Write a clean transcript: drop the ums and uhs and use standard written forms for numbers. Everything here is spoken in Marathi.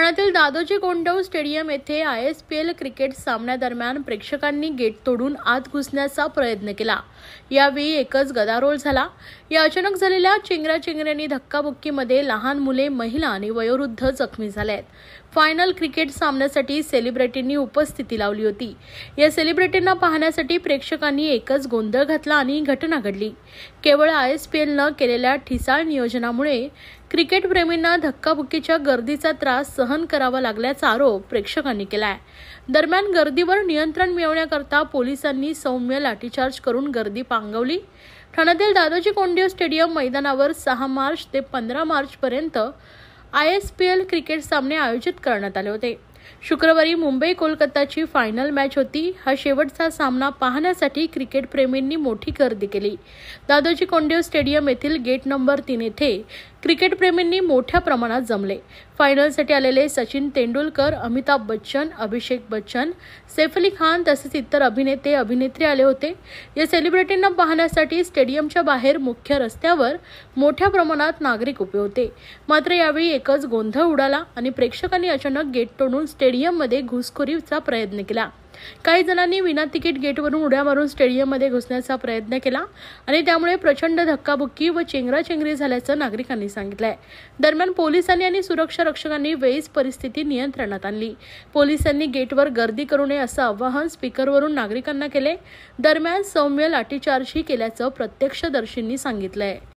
ठाण्यातील दादोजी कोंडदेव स्टेडियम येथे ISPL क्रिकेट सामन्यादरम्यान प्रेक्षकांनी गेट तोडून आत घुसण्याचा प्रयत्न केला। यावेळी एकच गदारोळ झाला। या अचानक झालेल्या चेंगराचेंगऱ्यांनी धक्काबुक्कीमध्ये लहान मुले, महिला आणि वयोवृद्ध जखमी झालेत। फायनल क्रिकेट सामन्यासाठी सेलिब्रिटींनी उपस्थिती लावली होती। या सेलिब्रिटींना पाहण्यासाठी प्रेक्षकांनी एकच गोंधळ घातला आणि घटना घडली। केवळ ISPL न केलेल्या ठिसाळ नियोजनामुळे क्रिकेट प्रेमींना धक्काबुक्कीच्या गर्दीचा त्रास सहन करावा लागल्याचा आरोप प्रेक्षकांनी केलाय। दरम्यान गर्दीवर नियंत्रण मिळवण्याकरता पोलिसांनी सौम्य लाठीचार्ज करून गर्दी पांगवली। ठाण्यातील दादोजी कोंडदेव स्टेडियम मैदानावर 6 मार्च ते 15 मार्च पर्यंत ISPL क्रिकेट सामने आयोजित करण्यात आले होते। शुक्रवारी मुंबई कोलकाताची फायनल मॅच होती। हा शेवटचा सामना पाहण्यासाठी क्रिकेट प्रेमींनी मोठी गर्दी केली। दादोजी कोंडदेव स्टेडियम येथील गेट नंबर 3 येथे क्रिकेट प्रेमींनी मोठ्या प्रमाणात जमले। फायनलसाठी आलेले सचिन तेंडुलकर, अमिताभ बच्चन, अभिषेक बच्चन, सैफ अली खान तसेच इतर अभिनेते अभिनेत्री आले होते। या सेलिब्रिटींना पाहण्यासाठी स्टेडियमच्या बाहेर मुख्य रस्त्यावर मोठ्या प्रमाणात नागरिक उभे होते। मात्र यावेळी एकच गोंधळ उडाला आणि प्रेक्षकांनी अचानक गेट तोडून स्टेडियममध्ये घुसखोरीचा प्रयत्न केला। काही जणांनी विना तिकीट गेटवरून उड्या मारून स्टेडियममध्ये घुसण्याचा प्रयत्न केला आणि त्यामुळे प्रचंड धक्काबुक्की व चेंगराचेंगरी झाल्याचं नागरिकांनी सांगितलंय। दरम्यान पोलिसांनी आणि सुरक्षा रक्षकांनी वेळीच परिस्थिती नियंत्रणात आणली। पोलिसांनी गेटवर गर्दी करू नये असं आवाहन स्पीकरवरून नागरिकांना केले। दरम्यान सौम्य लाठीचार्जही केल्याचं प्रत्यक्षदर्शींनी सांगितलंय।